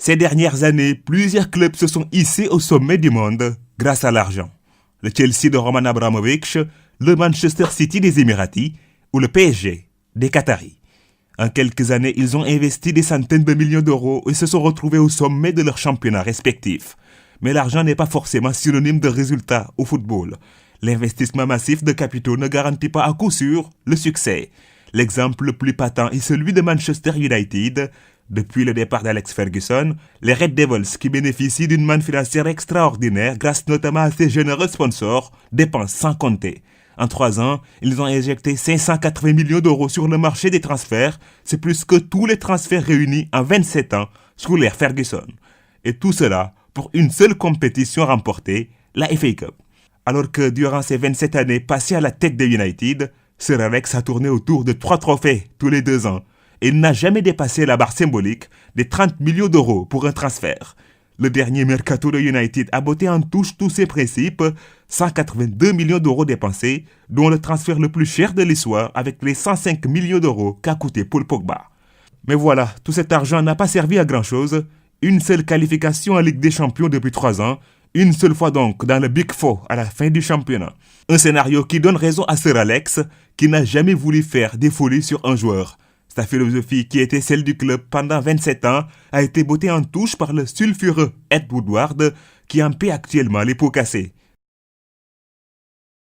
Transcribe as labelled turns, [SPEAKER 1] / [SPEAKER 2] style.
[SPEAKER 1] Ces dernières années, plusieurs clubs se sont hissés au sommet du monde grâce à l'argent. Le Chelsea de Roman Abramovich, le Manchester City des Émiratis ou le PSG des Qataris. En quelques années, ils ont investi des centaines de millions d'euros et se sont retrouvés au sommet de leurs championnats respectifs. Mais l'argent n'est pas forcément synonyme de résultats au football. L'investissement massif de capitaux ne garantit pas à coup sûr le succès. L'exemple le plus patent est celui de Manchester United. Depuis le départ d'Alex Ferguson, les Red Devils, qui bénéficient d'une manne financière extraordinaire grâce notamment à ses généreux sponsors, dépensent sans compter. En 3 ans, ils ont injecté 580 millions d'euros sur le marché des transferts. C'est plus que tous les transferts réunis en 27 ans sous l'ère Ferguson. Et tout cela pour une seule compétition remportée, la FA Cup. Alors que durant ces 27 années passées à la tête de United, Sir Alex a tourné autour de 3 trophées tous les 2 ans. Et il n'a jamais dépassé la barre symbolique des 30 millions d'euros pour un transfert. Le dernier mercato de United a botté en touche tous ses principes, 182 millions d'euros dépensés, dont le transfert le plus cher de l'histoire avec les 105 millions d'euros qu'a coûté Paul Pogba. Mais voilà, tout cet argent n'a pas servi à grand-chose. Une seule qualification en Ligue des Champions depuis 3 ans, une seule fois donc dans le Big Four à la fin du championnat. Un scénario qui donne raison à Sir Alex, qui n'a jamais voulu faire des folies sur un joueur. Sa philosophie, qui était celle du club pendant 27 ans, a été bottée en touche par le sulfureux Ed Woodward, qui en paie actuellement les pots cassés.